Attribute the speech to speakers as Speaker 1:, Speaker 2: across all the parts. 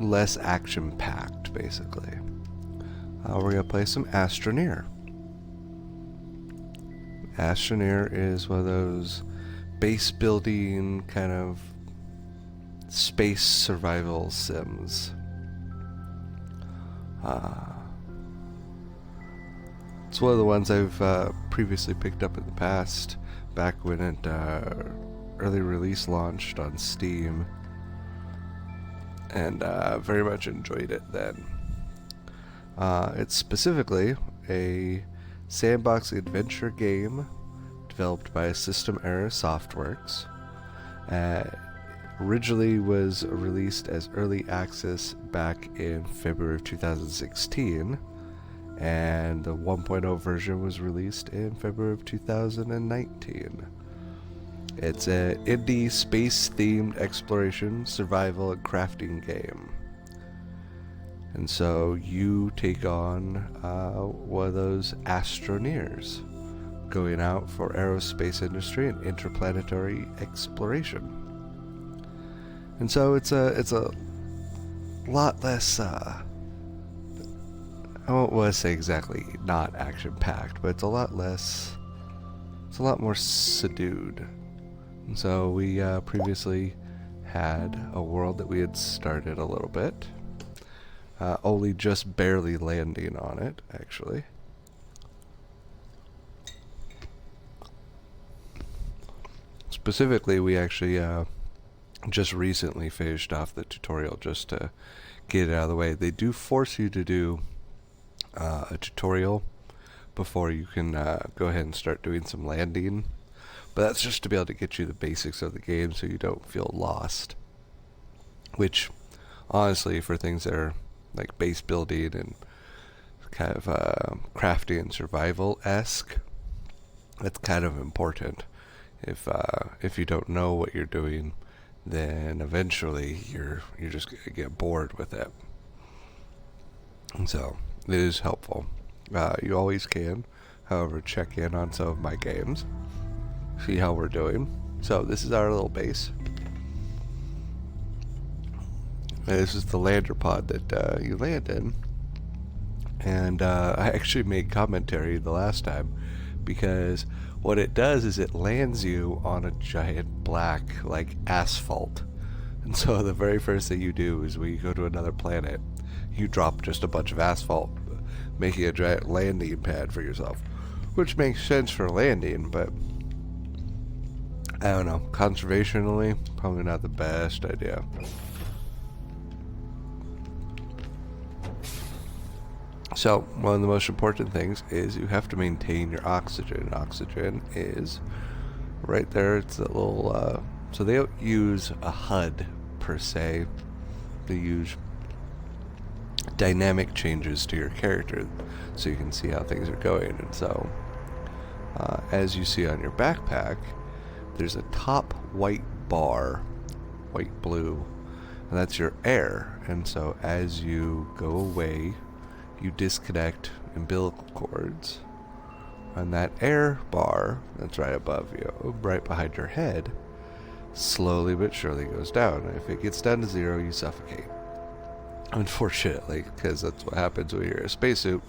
Speaker 1: less action-packed, basically. We're going to play some Astroneer. Astroneer is one of those base building kind of space survival sims. It's one of the ones I've previously picked up in the past, back when it early release launched on Steam, and very much enjoyed it then. It's specifically a sandbox adventure game developed by System Error Softworks. Originally was released as early access back in February of 2016, and the 1.0 version was released in February of 2019. It's an indie space-themed exploration, survival, and crafting game. And so you take on one of those astroneers going out for aerospace industry and interplanetary exploration. And so it's a lot less, I won't want to say exactly not action-packed, but it's a lot more subdued. And so we previously had a world that we had started a little bit. Only just barely landing on it, actually. Specifically, we actually just recently finished off the tutorial just to get it out of the way. They do force you to do a tutorial before you can go ahead and start doing some landing. But that's just to be able to get you the basics of the game so you don't feel lost. Which, honestly, for things that are like base building and kind of crafty and survival-esque, that's kind of important. If you don't know what you're doing, then eventually you're just gonna get bored with it. And so it is helpful. You always can, however, check in on some of my games, see how we're doing. So this is our little base. This is the lander pod that you land in, and I actually made commentary the last time, because what it does is it lands you on a giant black, like, asphalt. And so the very first thing you do is when you go to another planet, you drop just a bunch of asphalt, making a giant landing pad for yourself, which makes sense for landing, but I don't know, conservationally, probably not the best idea. So, one of the most important things is you have to maintain your oxygen. Oxygen is right there. It's a little, so they don't use a HUD per se. They use dynamic changes to your character so you can see how things are going. And so, as you see on your backpack, there's a top white bar, white blue, and that's your air. And so as you go away, you disconnect umbilical cords, and that air bar that's right above you, right behind your head, slowly but surely goes down. And if it gets down to 0, you suffocate. Unfortunately, because that's what happens when you're in a spacesuit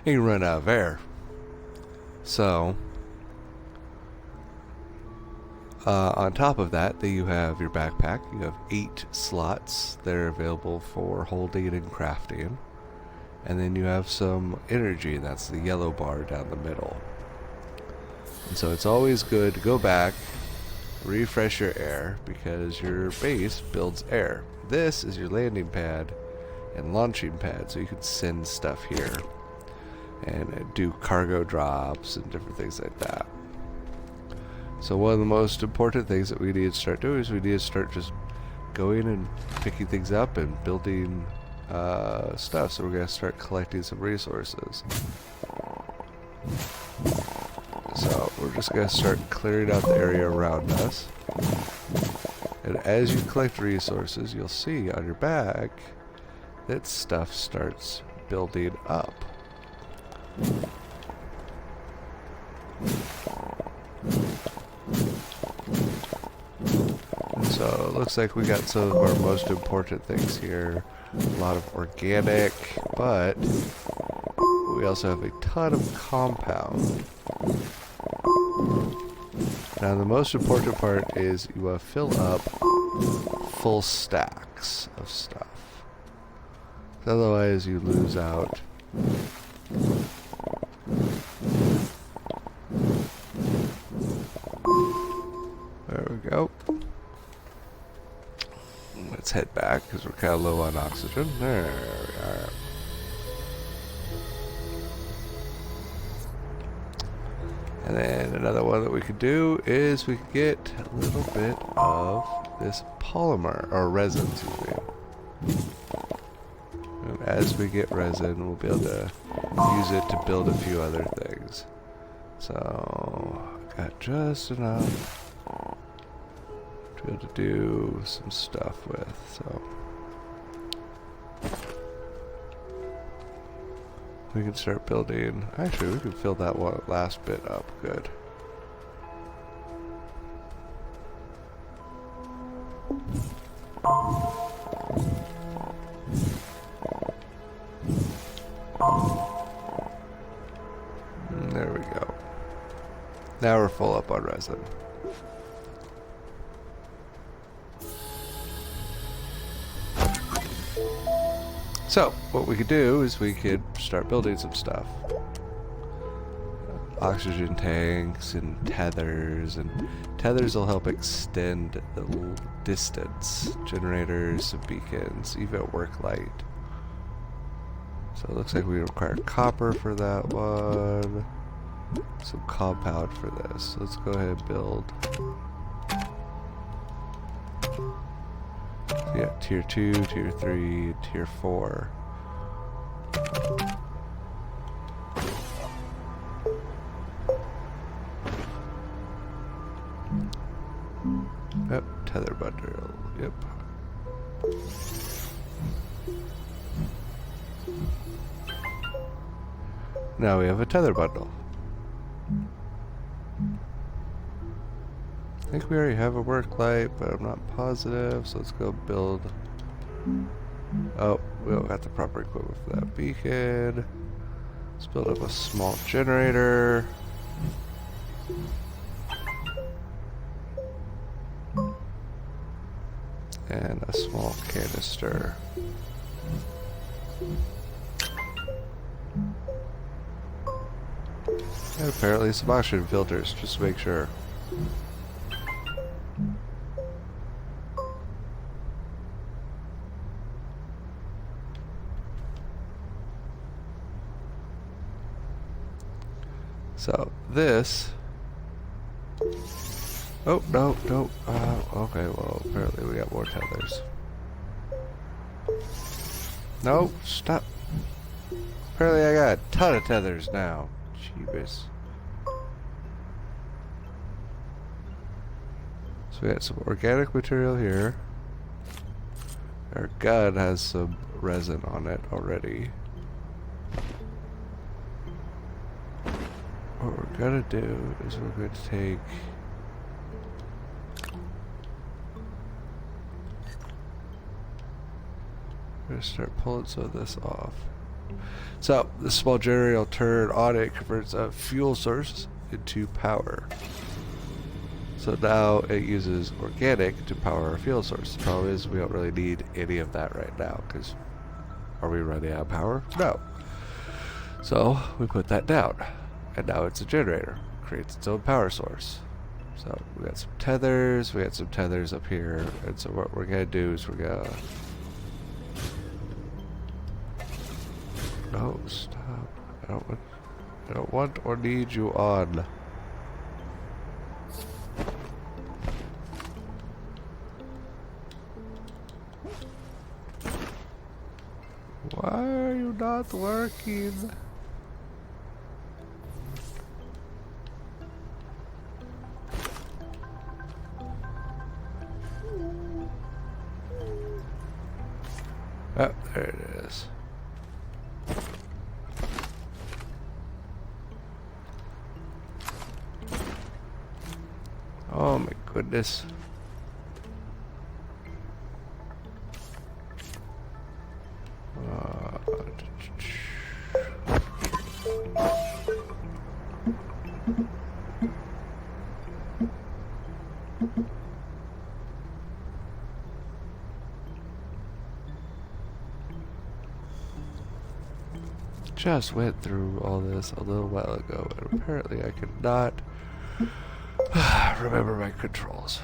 Speaker 1: and you run out of air. So, on top of that, then you have your backpack. You have 8 slots that are available for holding and crafting. And then you have some energy, that's the yellow bar down the middle. And so it's always good to go back, refresh your air, because your base builds air. This is your landing pad and launching pad, so you can send stuff here and do cargo drops and different things like that. So one of the most important things that we need to start doing is we need to start just going and picking things up and building stuff. So we're going to start collecting some resources. So we're just going to start clearing out the area around us. And as you collect resources, you'll see on your back that stuff starts building up. So looks like we got some of our most important things here. A lot of organic, but we also have a ton of compound. Now the most important part is you want to fill up full stacks of stuff. Otherwise you lose out. There we go. Let's head back because we're kind of low on oxygen. There we are. And then another one that we could do is we could get a little bit of this polymer, or resin, excuse me. And as we get resin, we'll be able to use it to build a few other things. So, got just enough to be able to do some stuff with, so. We can start building. Actually, we can fill that one last bit up. Good. There we go. Now we're full up on resin. So, what we could do is we could start building some stuff. Oxygen tanks and tethers will help extend the distance. Generators, some beacons, even work light. So it looks like we require copper for that one. Some compound for this. Let's go ahead and build. Yeah, tier 2, tier 3, tier 4. Yep, tether bundle. Yep. Now we have a tether bundle. I think we already have a work light, but I'm not positive, so let's go build. Oh, we don't got the proper equipment for that beacon. Let's build up a small generator. And a small canister. And apparently some oxygen filters, just to make sure. So this. Oh no, no. Okay, well apparently we got more tethers. No, stop. Apparently I got a ton of tethers now. Jeebus. So we got some organic material here. Our gun has some resin on it already. What we're gonna do is we're going to take we're gonna start pulling some of this off. So this small generator will turn on, it converts a fuel source into power. So now it uses organic to power our fuel source. The problem is we don't really need any of that right now, because are we running out of power? No. So we put that down. And now it's a generator. Creates its own power source. So we got some tethers, we got some tethers up here, and so what we're gonna do is we're gonna no, stop. I don't want or need you on. Why are you not working? Oh, there it is. Oh my goodness. Just went through all this a little while ago, and apparently I could not remember my controls.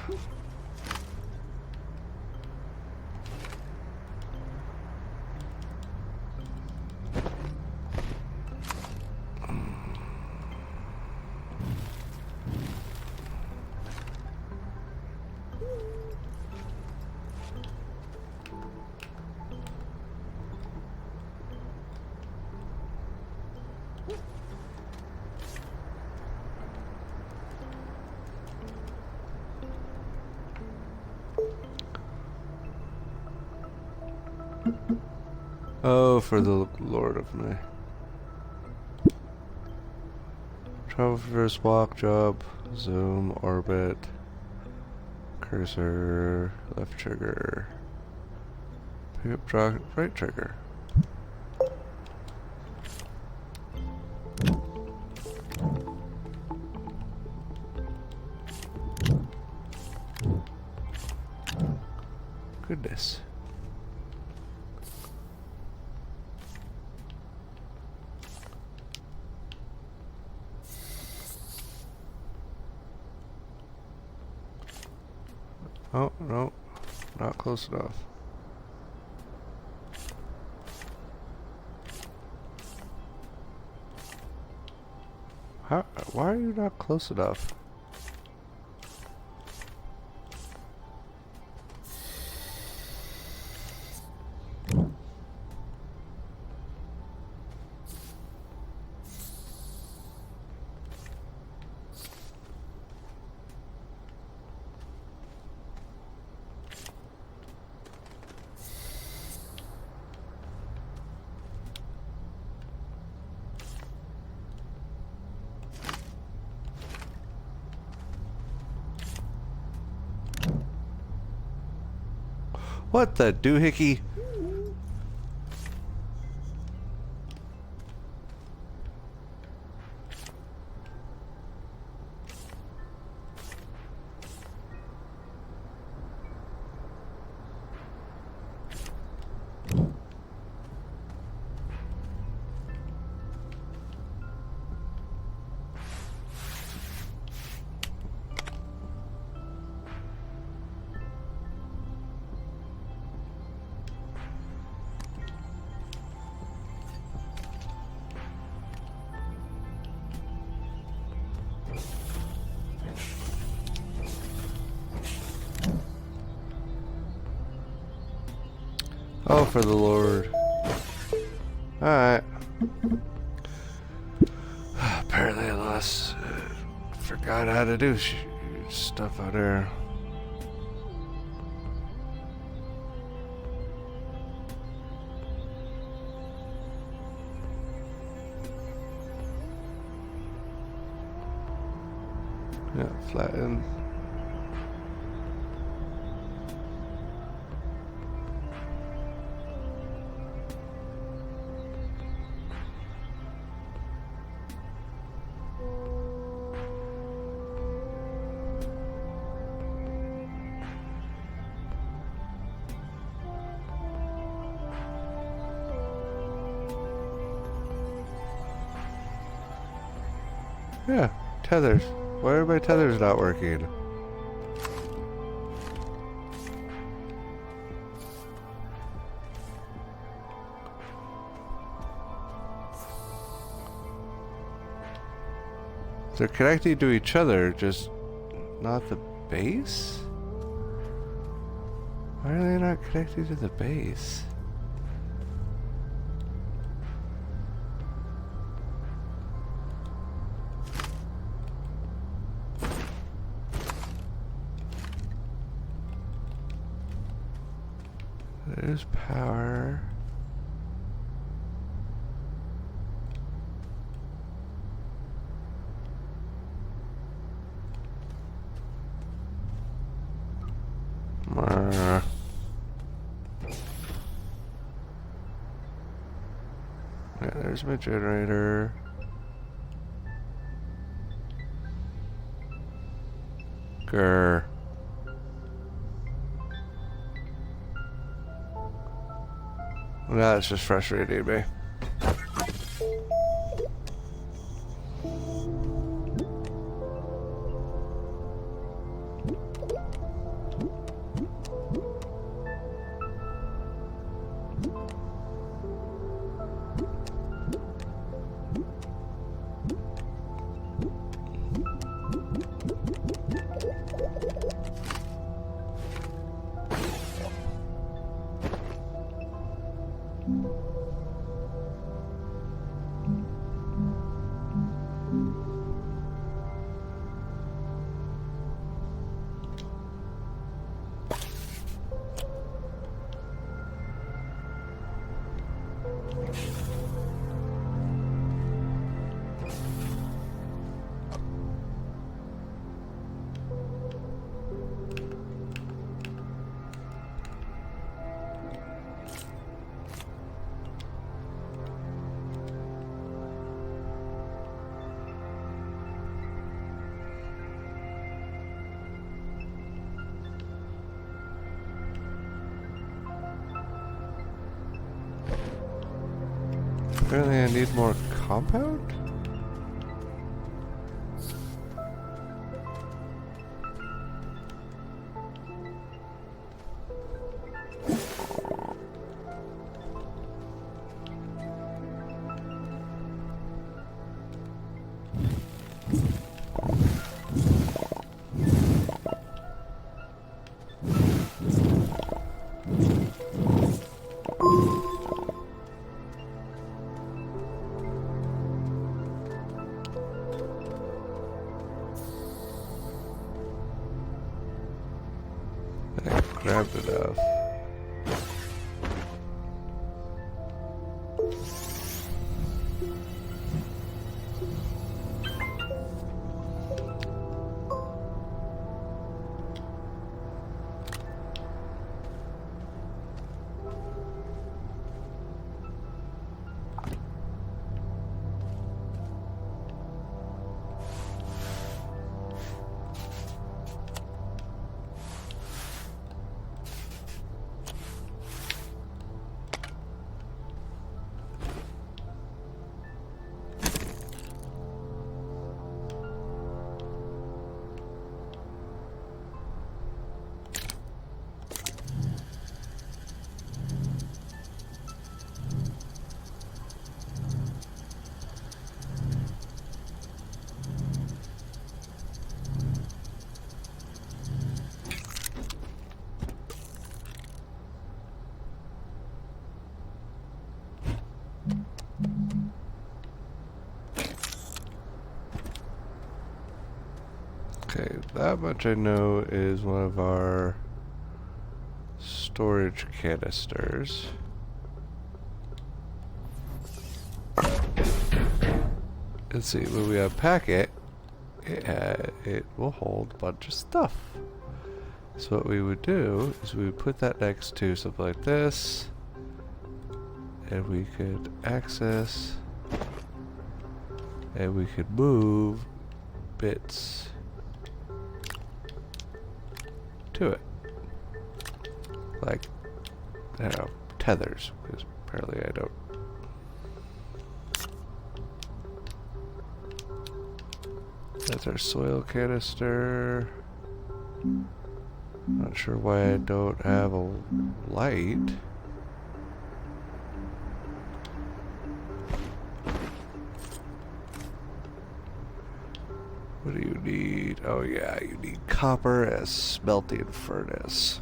Speaker 1: Oh, for the Lord of me. Traverse, walk, jump, zoom, orbit, cursor, left trigger, pick up, draw, right trigger. Goodness. Oh, no, not close enough. Why are you not close enough? What the doohickey? Oh, for the Lord. Alright. Apparently I lost... forgot how to do stuff out there. Yeah, flatten. Yeah, tethers. Why are my tethers not working? They're connecting to each other, just not the base? Why are they not connected to the base? There's power. There's my generator. Grr. Now it's just frustrating me. Apparently I need more compound? I grabbed enough. Okay, that much I know is one of our storage canisters. Let's see, when we unpack it, it will hold a bunch of stuff. So what we would do is we would put that next to something like this, and we could access, and we could move bits to it. Like, I don't know, tethers, because apparently I don't. That's our soil canister. Not sure why I don't have a light. What do you need? Oh yeah, you need copper as smelting furnace.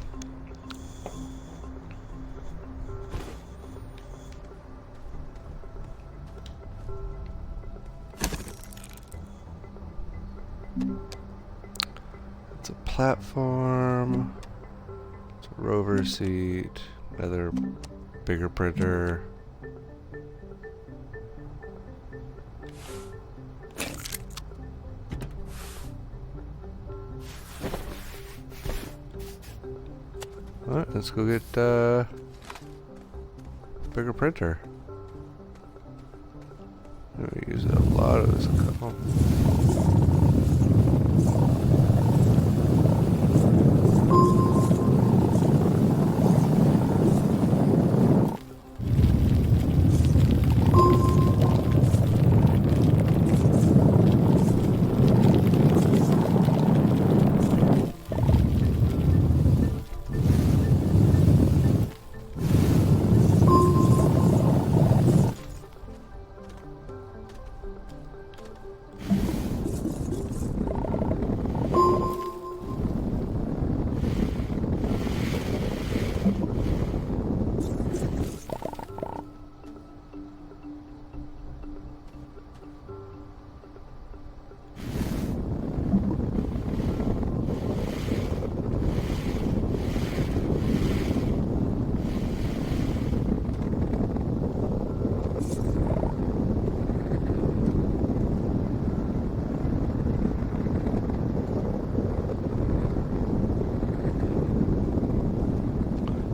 Speaker 1: It's a platform. It's a rover seat. Another bigger printer. Alright, let's go get bigger printer. We use a lot of this coal.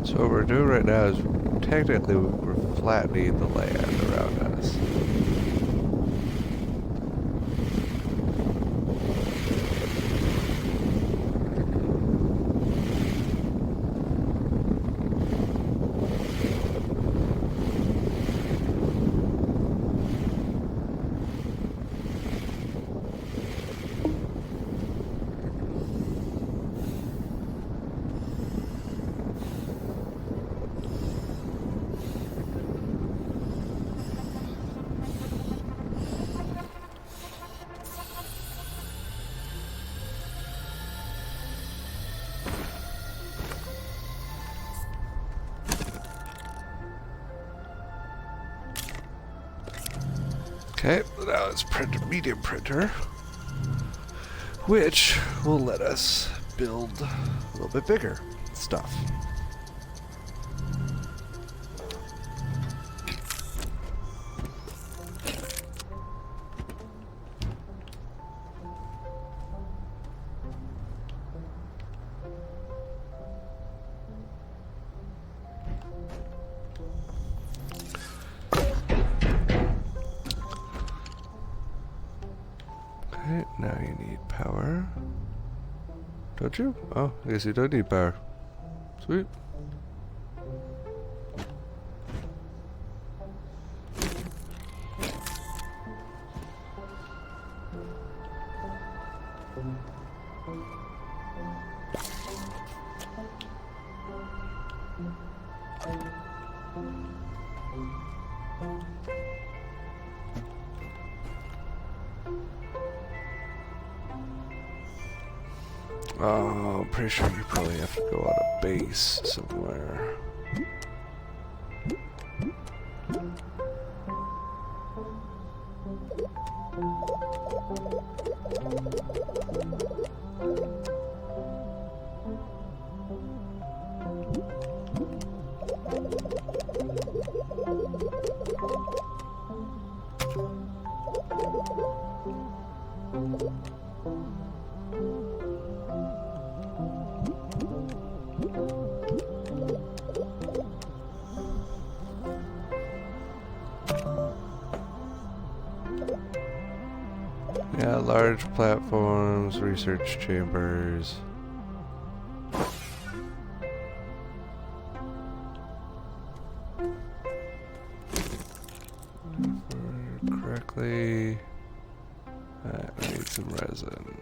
Speaker 1: So what we're doing right now is technically we're flattening the land around us. Okay, now let's print a medium printer, which will let us build a little bit bigger stuff. Okay, now you need power. Don't you? Oh, I guess you don't need power. Sweet. Oh, I'm pretty sure you probably have to go on a base somewhere. Yeah, large platforms, research chambers. Correctly. I need some resin.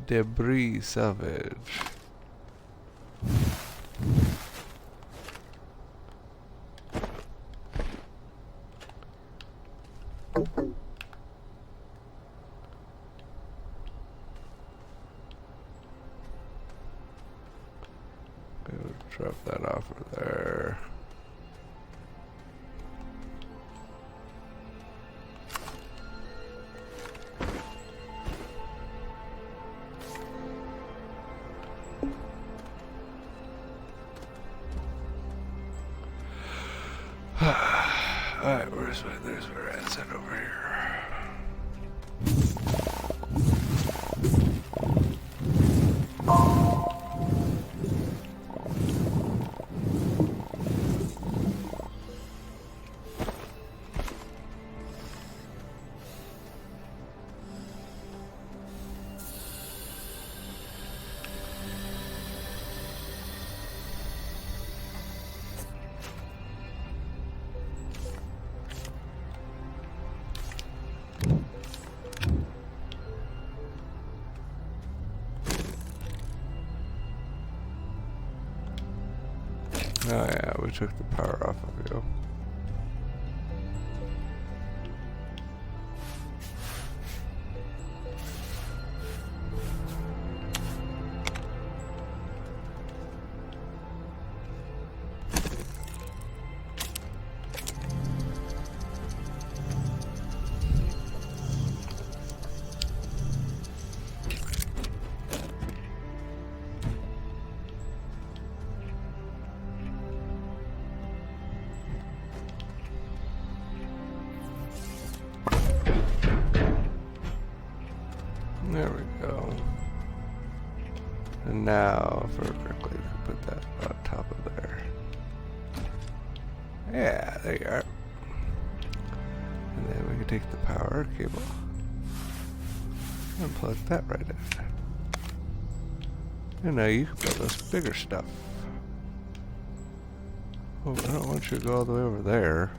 Speaker 1: Debris salvage. Drop that off of there. Alright, there's my asset over here. Oh yeah, we took the power off of you. There we go. And now, if I remember correctly, we can put that on top of there. Yeah, there you are. And then we can take the power cable and plug that right in. And now you can build us bigger stuff. Oh, I don't want you to go all the way over there.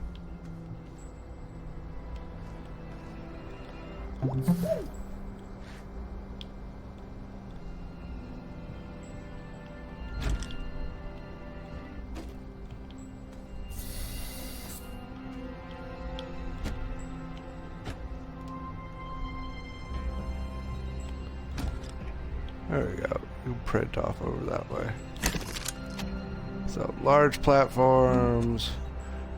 Speaker 1: There we go. You can print off over that way. So, large platforms,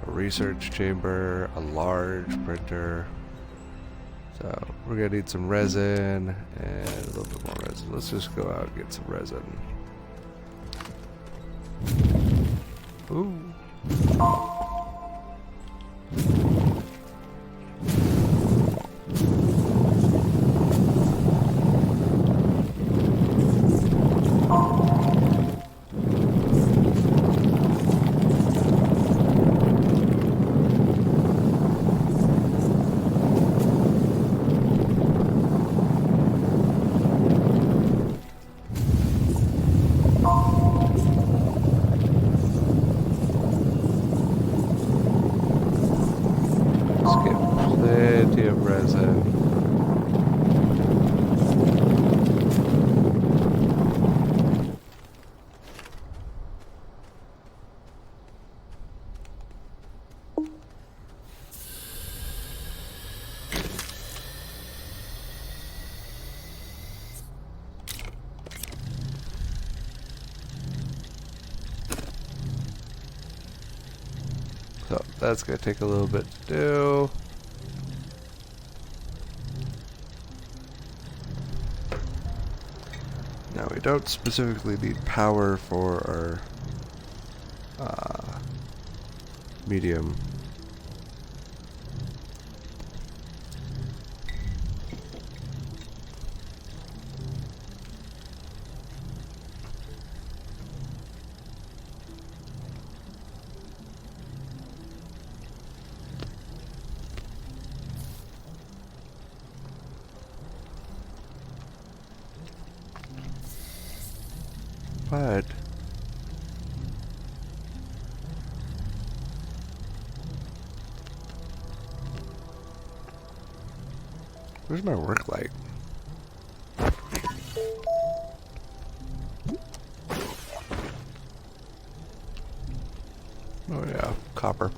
Speaker 1: a research chamber, a large printer. So, we're gonna need some resin and a little bit more resin. Let's just go out and get some resin. Ooh. Plenty of resin. So that's going to take a little bit to do. Now we don't specifically need power for our medium. But where's my work light? Oh yeah, copper.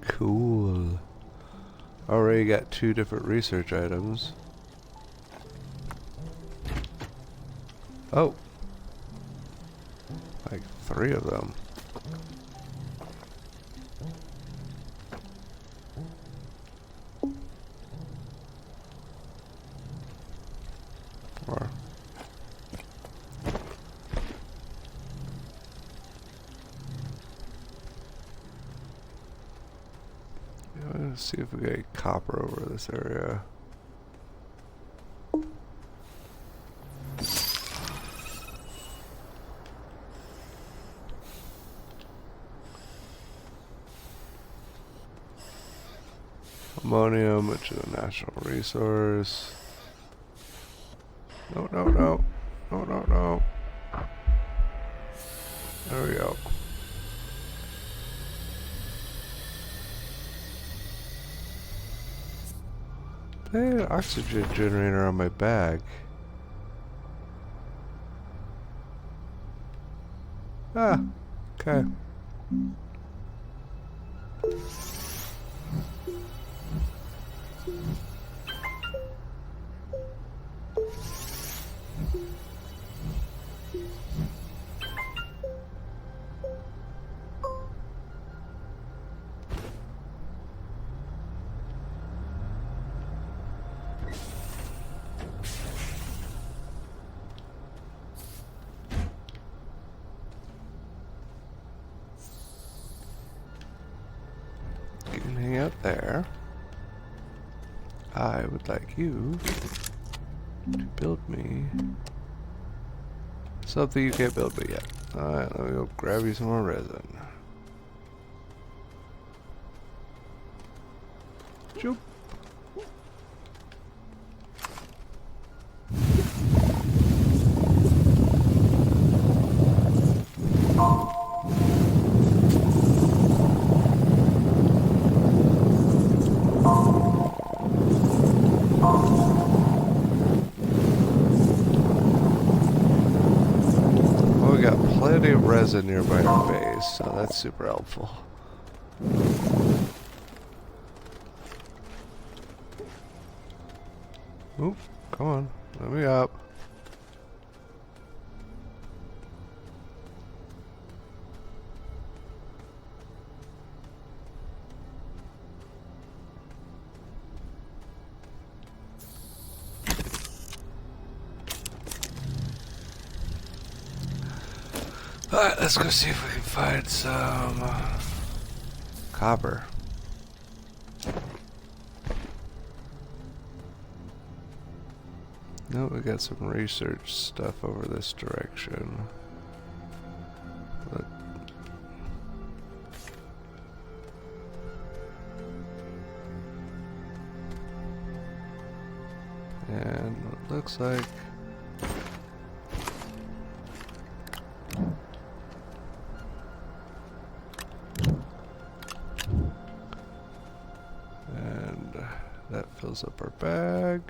Speaker 1: Cool. Already got 2 different research items. Oh. Like 3 of them. Or let's see if we get copper over this area. Ammonium, which is a natural resource. No, no, no. No, no, no. There we go. I had an oxygen generator on my bag. Ah, okay. You can hang out there. I would like you to build me something you can't build me yet. Alright, let me go grab you some more resin. Choop. Well, we got plenty of resin nearby our base, so that's super helpful. Oop, come on, let me up. Alright, let's go see if we can find some copper. No, we got some research stuff over this direction. But and it looks like that fills up our bag.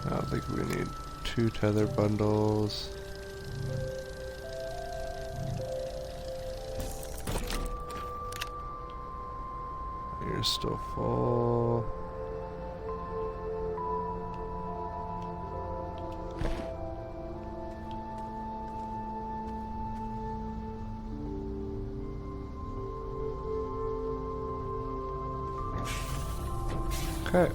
Speaker 1: I don't think we need 2 tether bundles. You're still full. Okay.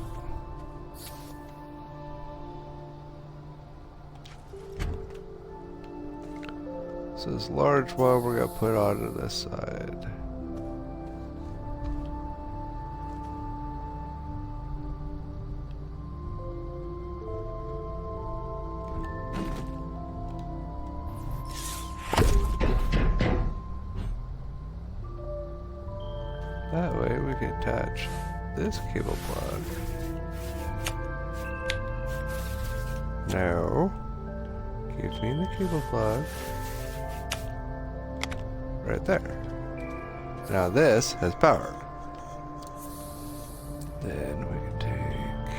Speaker 1: So this large one we're gonna put onto this side. That way we can attach this cable plug. No. Give me the cable plug. Right there. Now this has power. Then we can take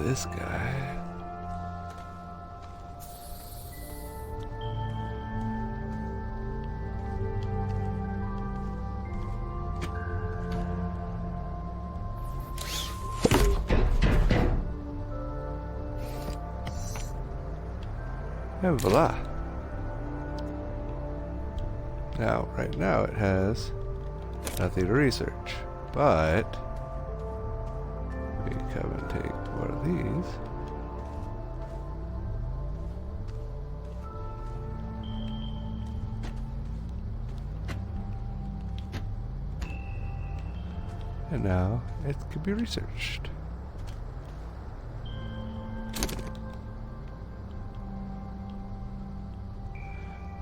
Speaker 1: this guy. And voila. Now, right now it has Nothing to research. But we come and take one of these. And now it can be researched.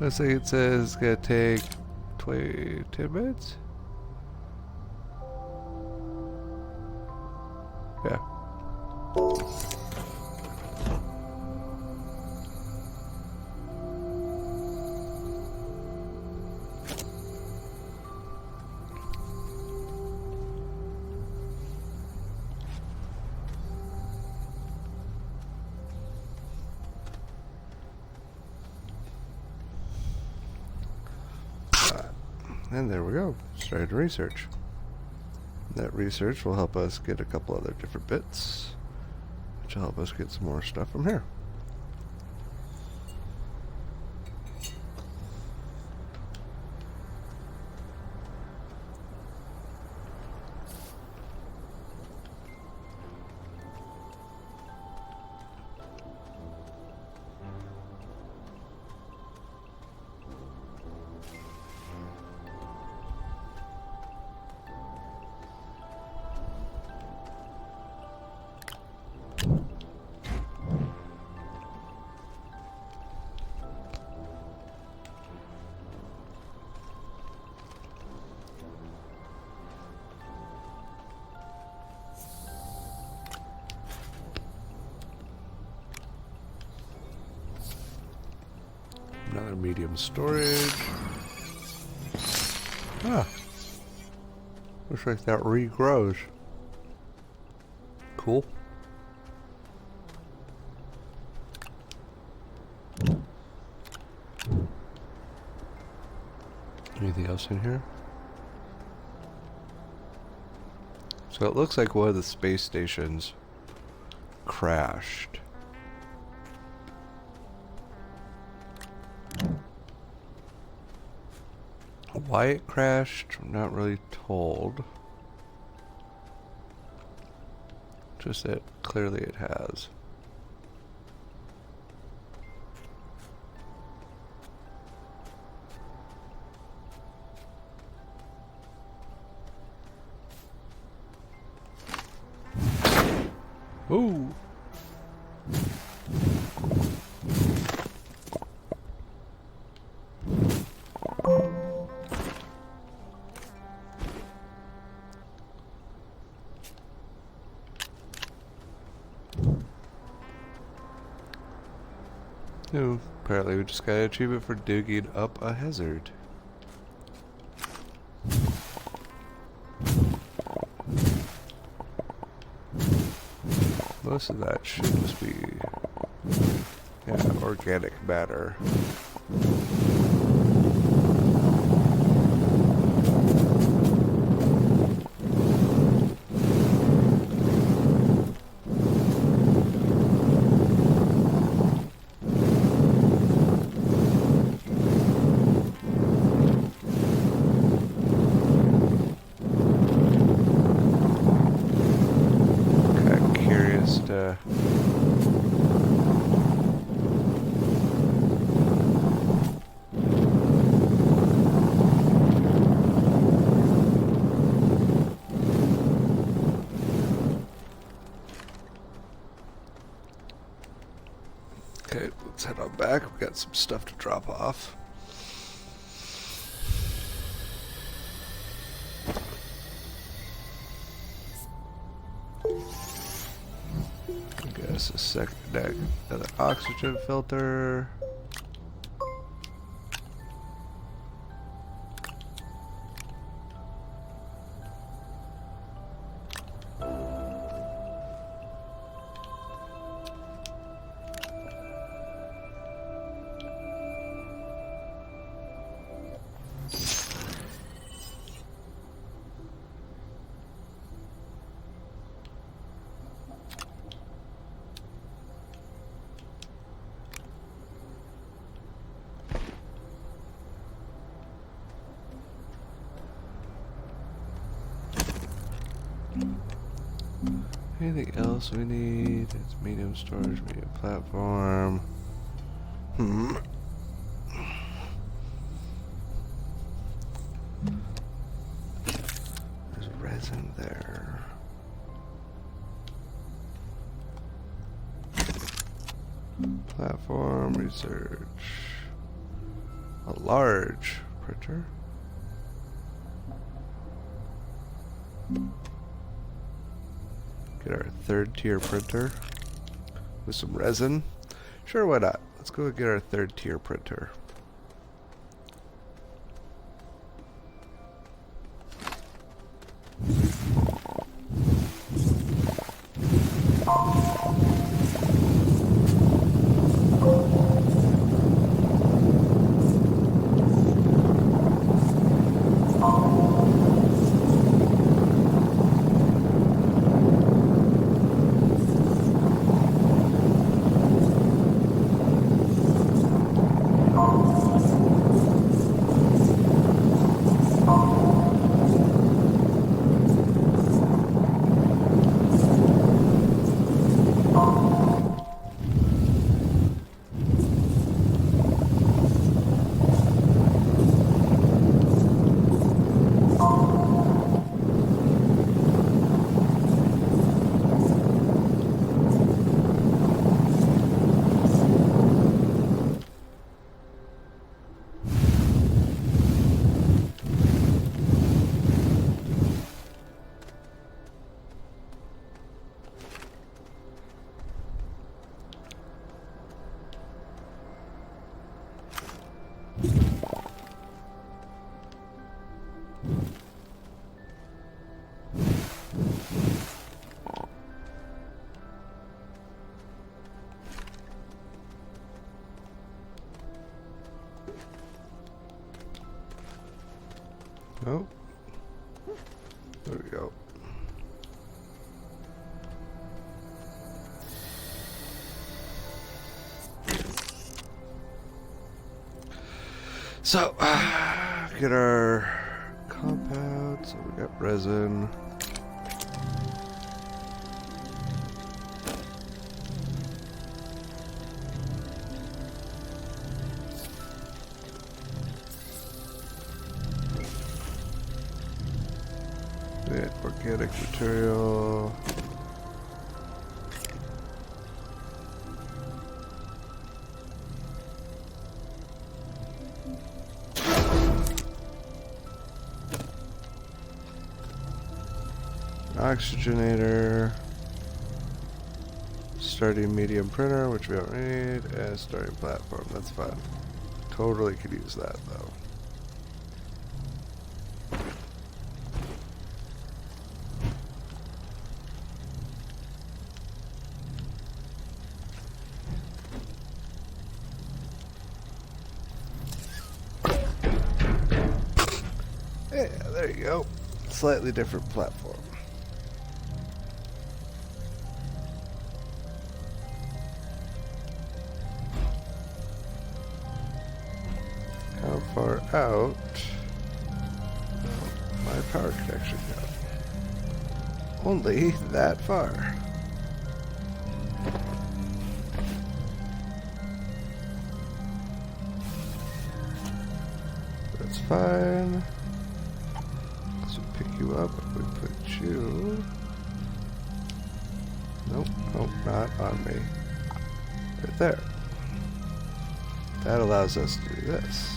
Speaker 1: Looks like it says it's gonna take 10 minutes. Yeah. And there we go. Started research. That research will help us get a couple other different bits, which will help us get some more stuff from here. Another medium storage. Ah. Looks like that regrows. Cool. Anything else in here? So it looks like one of the space stations crashed. Why it crashed, I'm not really told. Just that clearly it has. Ooh. Oh, apparently we just got an achievement for digging up a hazard. Most of that should just be, yeah, organic matter. Okay, let's head on back. We've got some stuff to drop off. I guess a second deck, another oxygen filter. Anything else we need? It's medium storage, medium platform. There's resin there. Platform research. A large printer. Get our 3rd tier printer with some resin. Sure, why not? Let's go get our 3rd tier printer. Oh, there we go. So, get our compound. So we got resin. Organic material. Oxygenator. Starting medium printer, which we don't need, and starting platform. That's fine. Totally could use that though. Yeah, there you go. Slightly different platform. How far out my power connection go? Only that far. That's fine. So pick you up if we put you. Nope, nope, not on me. Right there. That allows us to do this.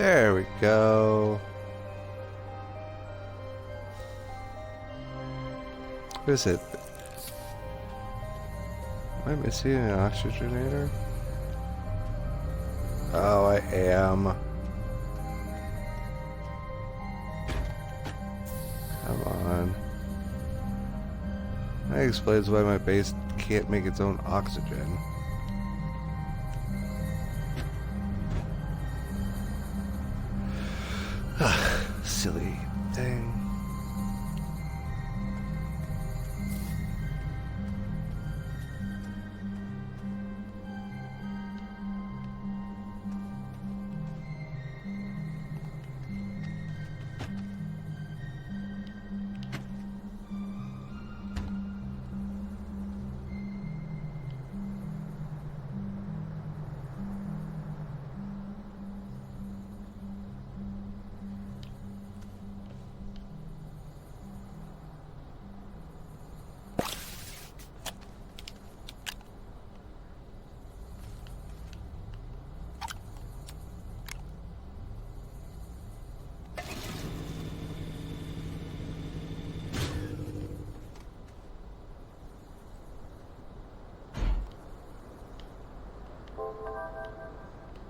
Speaker 1: There we go. What is it? Am I missing an oxygenator? Oh, I am. Come on. That explains why my base can't make its own oxygen. Silly thing.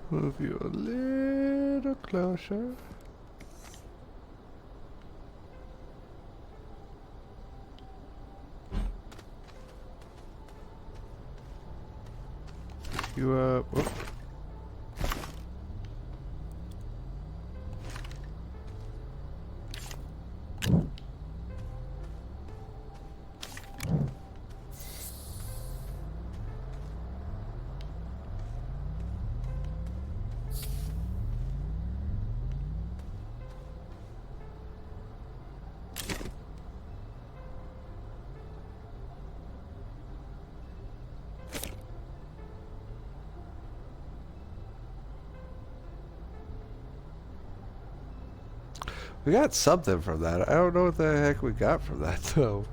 Speaker 1: Move you a little closer. You whoop. We got something from that. I don't know what the heck we got from that, though.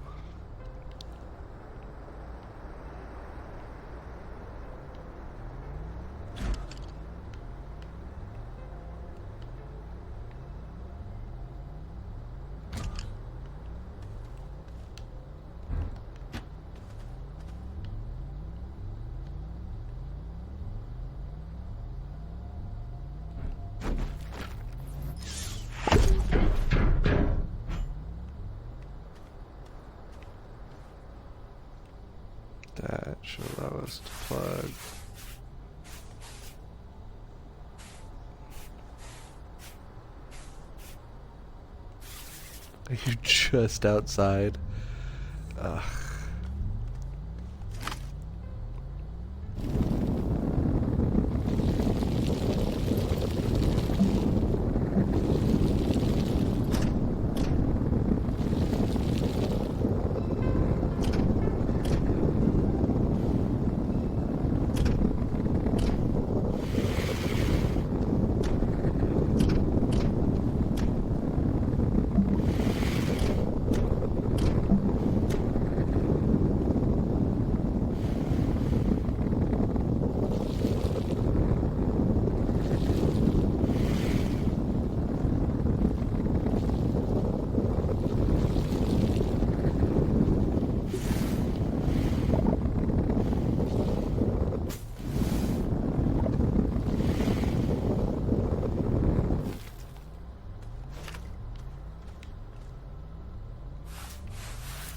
Speaker 1: That should allow us to plug. Are you just outside? Ugh.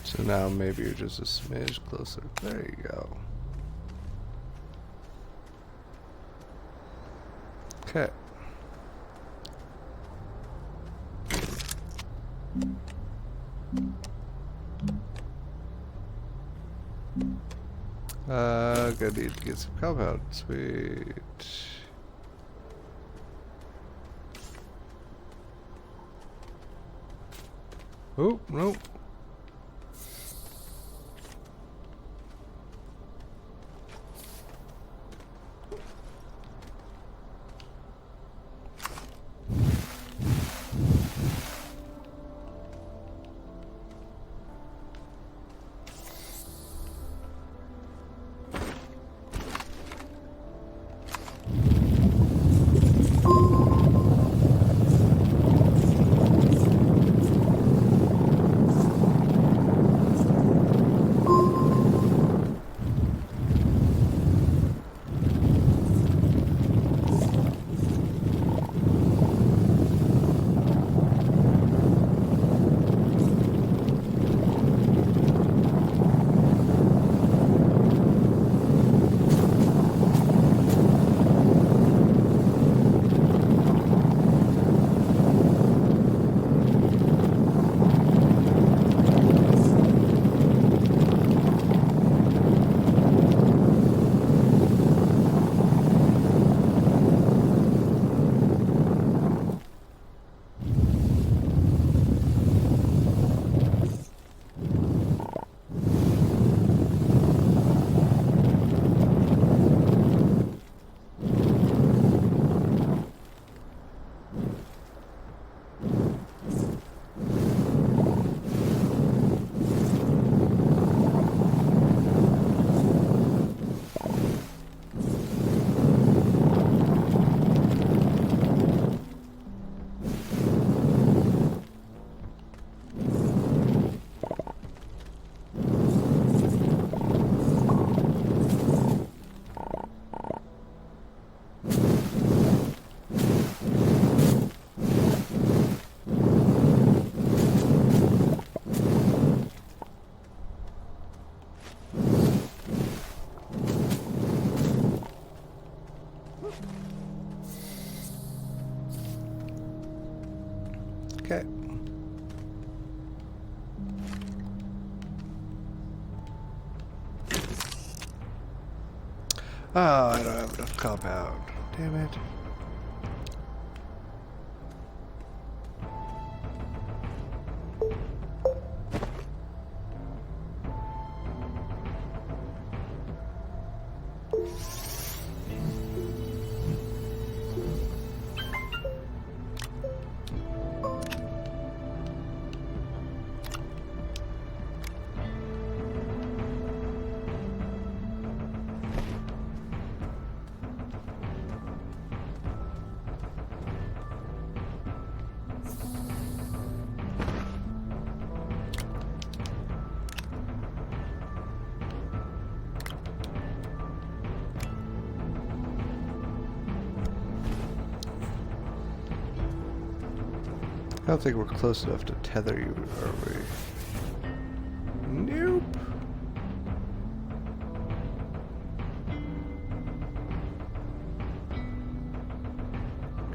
Speaker 1: So now maybe you're just a smidge closer. There you go. Okay. Gonna need to get some compound. Sweet. Oh, nope. Okay. Oh, I don't have enough compound. Damn it. I don't think we're close enough to tether you, are we? Nope.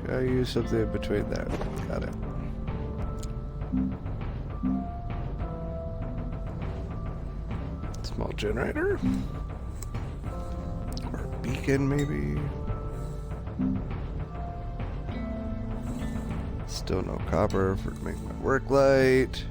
Speaker 1: Gotta use something in between there. Got it. Small generator? Or a beacon, maybe? Still no copper for to make my work light.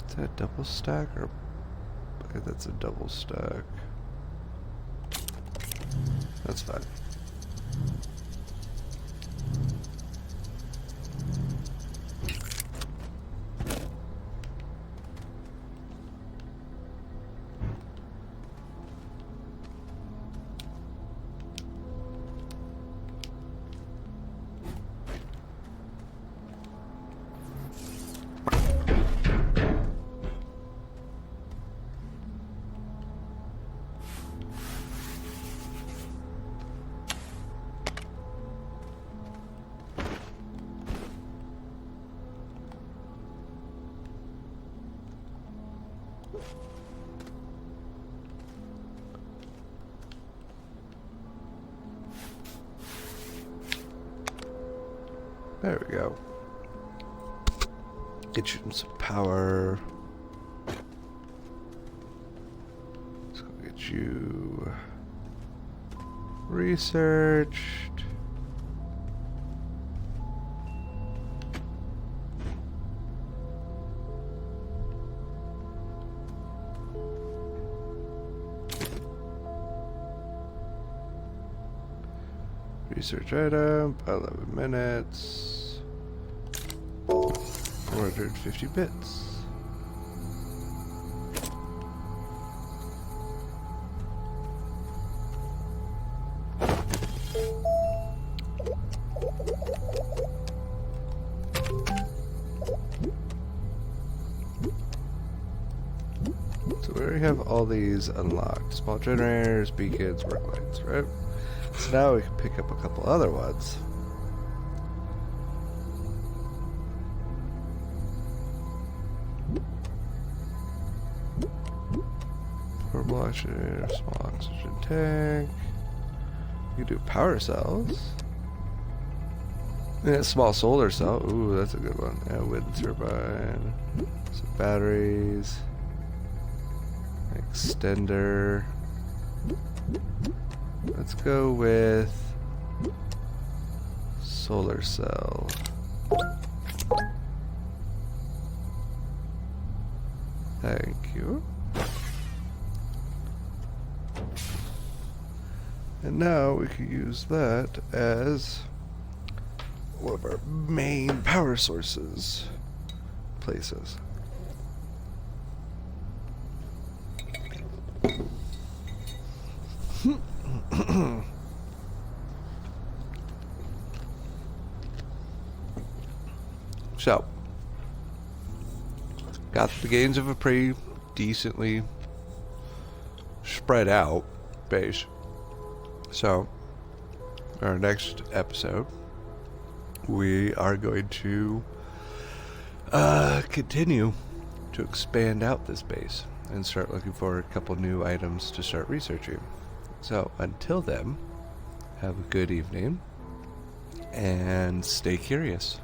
Speaker 1: Is that double stack or? That's a double stack. That's fine. There we go. Get you some power. Let's go get you researched. Research item, 11 minutes, 450 bits. So we already have all these unlocked. Small generators, beacons, work lights, right? So now we can pick up a couple other ones. Portable oxygen, small oxygen tank. You can do power cells. Yeah, small solar cell. Ooh, that's a good one. Yeah, wind turbine. Some batteries. Extender. Let's go with solar cell. Thank you. And now we can use that as one of our main power sources places. So, got the gains of a pretty decently spread out base. So, our next episode, we are going to continue to expand out this base and start looking for a couple new items to start researching. So, until then, have a good evening and stay curious.